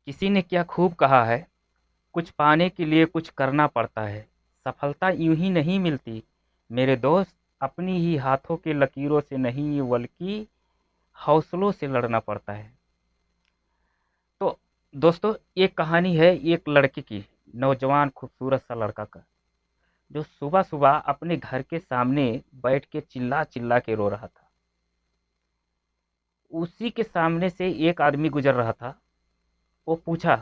किसी ने क्या खूब कहा है, कुछ पाने के लिए कुछ करना पड़ता है। सफलता यूं ही नहीं मिलती मेरे दोस्त, अपनी ही हाथों के लकीरों से नहीं बल्कि हौसलों से लड़ना पड़ता है। तो दोस्तों, एक कहानी है एक लड़के की, नौजवान खूबसूरत सा लड़का का, जो सुबह सुबह अपने घर के सामने बैठ के चिल्ला चिल्ला के रो रहा था। उसी के सामने से एक आदमी गुजर रहा था। वो पूछा,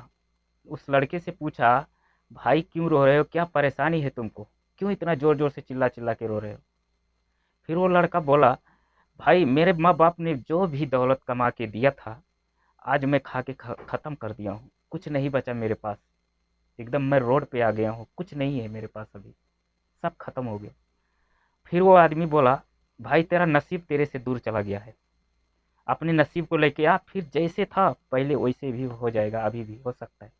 उस लड़के से पूछा, भाई क्यों रो रहे हो, क्या परेशानी है तुमको, क्यों इतना जोर जोर से चिल्ला चिल्ला के रो रहे हो। फिर वो लड़का बोला, भाई मेरे माँ बाप ने जो भी दौलत कमा के दिया था, आज मैं खा के खत्म कर दिया हूँ, कुछ नहीं बचा मेरे पास। एकदम मैं रोड पे आ गया हूँ, कुछ नहीं है मेरे पास अभी, सब खत्म हो गया। फिर वो आदमी बोला, भाई तेरा नसीब तेरे से दूर चला गया है, अपने नसीब को लेके आ, फिर जैसे था पहले वैसे भी हो जाएगा, अभी भी हो सकता है।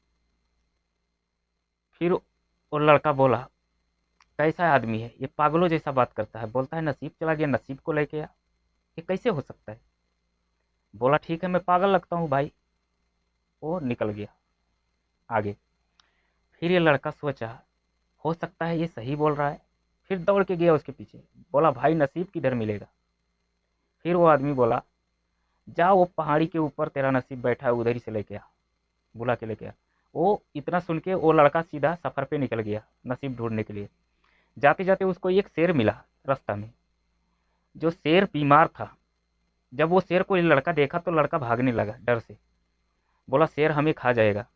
फिर वो लड़का बोला, कैसा आदमी है ये, पागलों जैसा बात करता है, बोलता है नसीब चला गया, नसीब को लेके आ, ये कैसे हो सकता है। बोला ठीक है, मैं पागल लगता हूँ भाई। वो निकल गया आगे। फिर ये लड़का सोचा, हो सकता है ये सही बोल रहा है। फिर दौड़ के गया उसके पीछे, बोला भाई नसीब किधर मिलेगा। फिर वो आदमी बोला, जा वो पहाड़ी के ऊपर तेरा नसीब बैठा है, उधर ही से लेके आ, बुला के लेके आ। वो इतना सुन के वो लड़का सीधा सफर पे निकल गया नसीब ढूंढने के लिए। जाते जाते उसको एक शेर मिला रास्ता में। जो शेर बीमार था, जब वो शेर को ये लड़का देखा तो लड़का भागने लगा डर से। बोला शेर हमें खा जाएगा।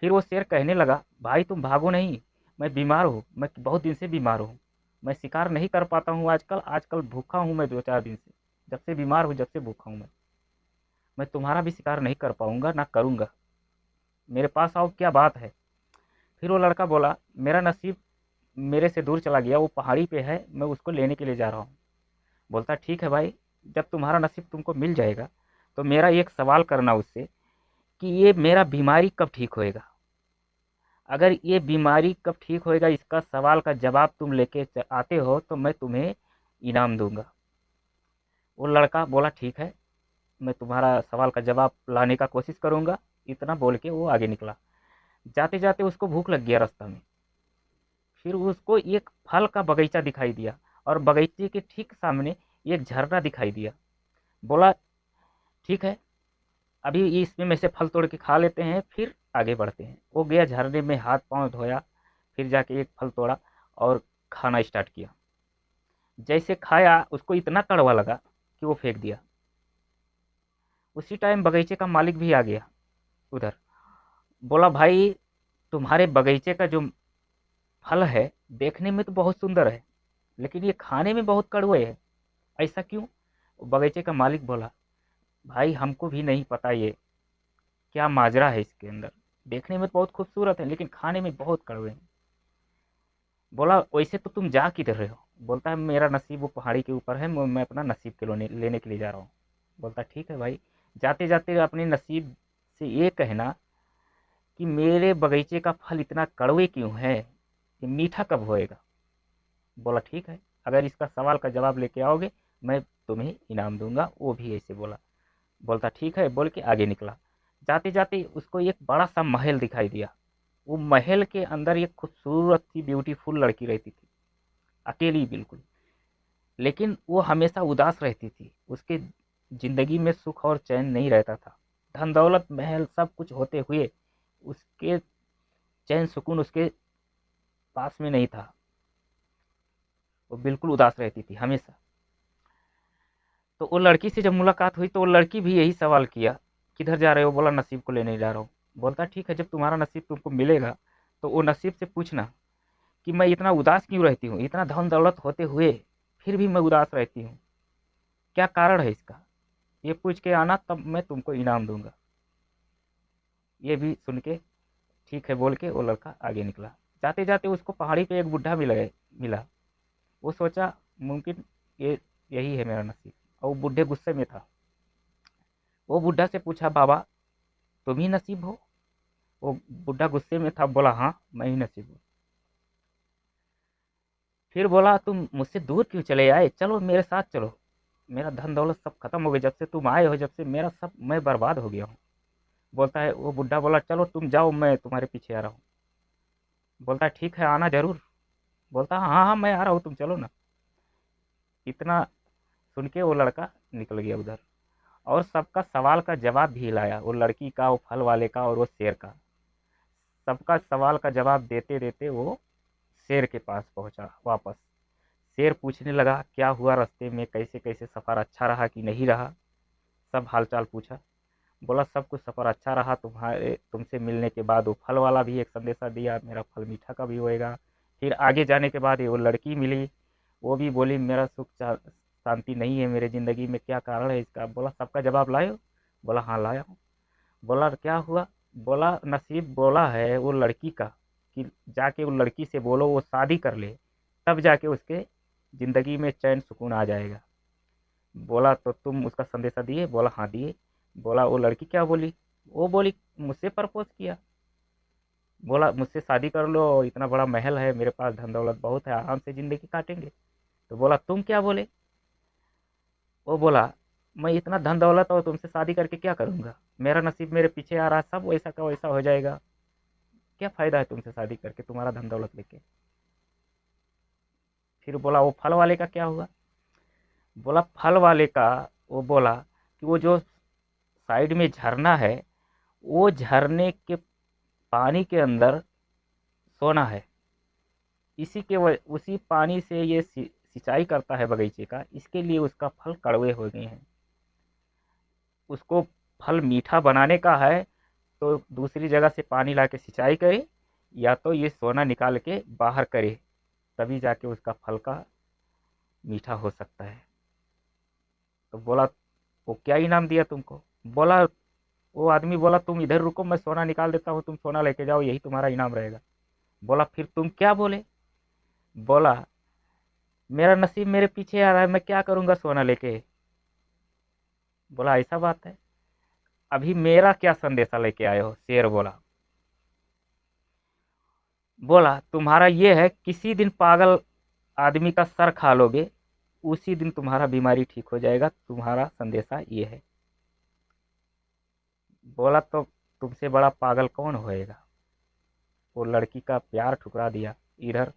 फिर वो शेर कहने लगा, भाई तुम भागो नहीं, मैं बीमार हूँ, मैं बहुत दिन से बीमार हूँ, मैं शिकार नहीं कर पाता हूँ आजकल, आजकल भूखा हूँ मैं 2-4 दिन से, जब से बीमार हूँ, जब से भूखा हूँ मैं तुम्हारा भी शिकार नहीं कर पाऊंगा ना करूंगा, मेरे पास आओ, क्या बात है। फिर वो लड़का बोला, मेरा नसीब मेरे से दूर चला गया, वो पहाड़ी पे है, मैं उसको लेने के लिए जा रहा हूँ। बोलता ठीक है भाई, जब तुम्हारा नसीब तुमको मिल जाएगा तो मेरा एक सवाल करना उससे, कि ये मेरा बीमारी कब ठीक होएगा। अगर ये बीमारी कब ठीक होएगा इसका सवाल का जवाब तुम लेके आते हो तो मैं तुम्हें इनाम दूंगा। वो लड़का बोला ठीक है, मैं तुम्हारा सवाल का जवाब लाने का कोशिश करूंगा। इतना बोल के वो आगे निकला। जाते जाते उसको भूख लग गया रास्ता में। फिर उसको एक फल का बगीचा दिखाई दिया, और बगीचे के ठीक सामने एक झरना दिखाई दिया। बोला ठीक है, अभी इसमें में से फल तोड़ के खा लेते हैं, फिर आगे बढ़ते हैं। वो गया झरने में, हाथ पांव धोया, फिर जाके एक फल तोड़ा और खाना स्टार्ट किया। जैसे खाया उसको इतना कड़वा लगा कि वो फेंक दिया। उसी टाइम बगीचे का मालिक भी आ गया उधर। बोला भाई, तुम्हारे बगीचे का जो फल है देखने में तो बहुत सुंदर है, लेकिन ये खाने में बहुत कड़वे है, ऐसा क्यों। बगीचे का मालिक बोला, भाई हमको भी नहीं पता ये क्या माजरा है इसके अंदर, देखने में तो बहुत खूबसूरत है लेकिन खाने में बहुत कड़वे हैं। बोला वैसे तो तुम जा किधर रहे हो। बोलता है मेरा नसीब वो पहाड़ी के ऊपर है, मैं अपना नसीब के लेने के लिए जा रहा हूँ। बोलता ठीक है भाई, जाते जाते अपने नसीब से ये कहना कि मेरे बगीचे का फल इतना कड़वे क्यों है, ये मीठा कब होएगा। बोला ठीक है, अगर इसका सवाल का जवाब लेके आओगे मैं तुम्हें इनाम दूंगा। वो भी ऐसे बोला। बोलता ठीक है बोल के आगे निकला। जाते जाते उसको एक बड़ा सा महल दिखाई दिया। वो महल के अंदर एक खूबसूरत सी ब्यूटीफुल लड़की रहती थी, अकेली बिल्कुल। लेकिन वो हमेशा उदास रहती थी, उसके जिंदगी में सुख और चैन नहीं रहता था। धन दौलत महल सब कुछ होते हुए उसके चैन सुकून उसके पास में नहीं था। वो बिल्कुल उदास रहती थी हमेशा। तो वो लड़की से जब मुलाकात हुई तो वो लड़की भी यही सवाल किया, किधर जा रहे हो। बोला नसीब को लेने जा रहा हूँ। बोलता ठीक है, जब तुम्हारा नसीब तुमको मिलेगा तो वो नसीब से पूछना कि मैं इतना उदास क्यों रहती हूँ, इतना धन दौलत होते हुए फिर भी मैं उदास रहती हूँ, क्या कारण है इसका। ये पूछ के आना, तब मैं तुमको इनाम दूंगा। ये भी सुन के ठीक है बोल के वो लड़का आगे निकला। जाते जाते उसको पहाड़ी पे एक बुढ़ा मिला। वो सोचा मुमकिन ये यही है मेरा नसीब, और वो बुढ़े गुस्से में था। वो बुढ़ा से पूछा, बाबा तुम ही नसीब हो। वो बुढ़ा गुस्से में था, बोला हाँ मैं ही नसीब हूँ। फिर बोला तुम मुझसे दूर क्यों चले आए, चलो मेरे साथ चलो, मेरा धन दौलत सब खत्म हो गया, जब से तुम आए हो, जब से मेरा सब मैं बर्बाद हो गया हूँ। बोलता है, वो बुढ़ा बोला चलो तुम जाओ, मैं तुम्हारे पीछे आ रहा हूँ। बोलता है ठीक है, आना जरूर। बोलता है हाँ हाँ मैं आ रहा हूँ, तुम चलो ना। इतना सुन के वो लड़का निकल गया उधर, और सबका सवाल का जवाब भी लाया, वो लड़की का, वो फल वाले का और वो शेर का। सबका सवाल का जवाब देते देते वो शेर के पास पहुंचा वापस। शेर पूछने लगा क्या हुआ रास्ते में, कैसे कैसे सफ़र, अच्छा रहा कि नहीं रहा। सब हालचाल पूछा। बोला सब कुछ सफ़र अच्छा रहा, तुम्हारे तुमसे मिलने के बाद वो फल वाला भी एक संदेशा दिया, मेरा फल मीठा का भी होएगा। फिर आगे जाने के बाद ये वो लड़की मिली, वो भी बोली मेरा सुख शांति नहीं है मेरे ज़िंदगी में, क्या कारण है इसका। बोला सबका जवाब लाए हो। बोला हाँ लाया हूँ। बोला क्या हुआ। बोला नसीब बोला है वो लड़की का कि जाके वो लड़की से बोलो वो शादी कर ले, तब जाके उसके ज़िंदगी में चैन सुकून आ जाएगा। बोला तो तुम उसका संदेशा दिए। बोला हाँ दिए। बोला वो लड़की क्या बोली। वो बोली मुझसे प्रपोज किया। बोला मुझसे शादी कर लो, इतना बड़ा महल है मेरे पास, धन दौलत बहुत है, आराम से ज़िंदगी काटेंगे। तो बोला तुम क्या बोले। वो बोला मैं इतना धन दौलत और तुमसे शादी करके क्या करूँगा, मेरा नसीब मेरे पीछे आ रहा है, सब वैसा का वैसा हो जाएगा, क्या फ़ायदा है तुमसे शादी करके तुम्हारा धन दौलत लेके। फिर बोला वो फल वाले का क्या हुआ। बोला फल वाले का, वो बोला कि वो जो साइड में झरना है, वो झरने के पानी के अंदर सोना है, उसी पानी से ये सिंचाई करता है बगीचे का, इसके लिए उसका फल कड़वे हो गए हैं। उसको फल मीठा बनाने का है तो दूसरी जगह से पानी ला के सिंचाई करे, या तो ये सोना निकाल के बाहर करे, तभी जाके उसका फल का मीठा हो सकता है। तो बोला वो क्या इनाम दिया तुमको। बोला वो आदमी बोला तुम इधर रुको, मैं सोना निकाल देता हूँ, तुम सोना लेके जाओ, यही तुम्हारा इनाम रहेगा। बोला फिर तुम क्या बोले। बोला मेरा नसीब मेरे पीछे आ रहा है, मैं क्या करूंगा सोना लेके। बोला ऐसा बात है, अभी मेरा क्या संदेशा लेके आए हो। शेर बोला। बोला तुम्हारा ये है, किसी दिन पागल आदमी का सर खा लोगे, उसी दिन तुम्हारा बीमारी ठीक हो जाएगा, तुम्हारा संदेशा ये है। बोला तो तुमसे बड़ा पागल कौन होएगा। वो लड़की का प्यार ठुकरा दिया, इधर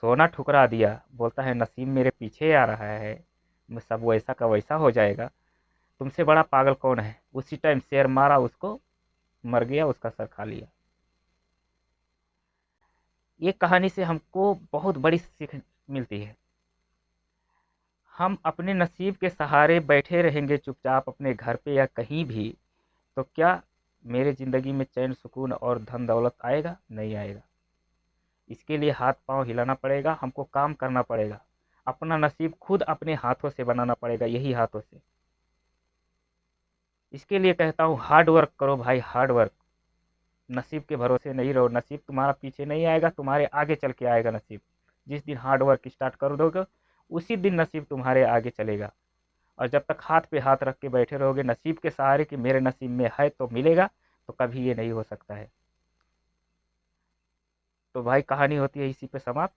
सोना ठुकरा दिया। बोलता है नसीब मेरे पीछे आ रहा है, मैं सब वैसा का वैसा हो जाएगा, तुमसे बड़ा पागल कौन है। उसी टाइम शेर मारा उसको, मर गया, उसका सर खा लिया। ये कहानी से हमको बहुत बड़ी सीख मिलती है। हम अपने नसीब के सहारे बैठे रहेंगे चुपचाप अपने घर पे या कहीं भी, तो क्या मेरे ज़िंदगी में चैन सुकून और धन दौलत आएगा, नहीं आएगा। इसके लिए हाथ पांव हिलाना पड़ेगा, हमको काम करना पड़ेगा, अपना नसीब खुद अपने हाथों से बनाना पड़ेगा, यही हाथों से। इसके लिए कहता हूँ हार्ड वर्क करो भाई, हार्ड वर्क। नसीब के भरोसे नहीं रहो, नसीब तुम्हारा पीछे नहीं आएगा, तुम्हारे आगे चल के आएगा नसीब। जिस दिन हार्ड वर्क स्टार्ट कर दोगे, उसी दिन नसीब तुम्हारे आगे चलेगा। और जब तक हाथ पे हाथ रख के बैठे रहोगे नसीब के सहारे कि मेरे नसीब में है तो मिलेगा, तो कभी ये नहीं हो सकता है। तो भाई कहानी होती है इसी पे समाप्त।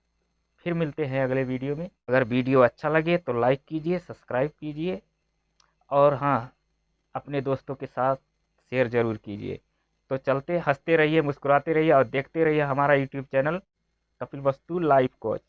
फिर मिलते हैं अगले वीडियो में। अगर वीडियो अच्छा लगे तो लाइक कीजिए, सब्सक्राइब कीजिए, और हाँ, अपने दोस्तों के साथ शेयर ज़रूर कीजिए। तो चलते, हंसते रहिए, मुस्कुराते रहिए और देखते रहिए हमारा यूट्यूब चैनल कपिल वस्तु लाइफ कोच।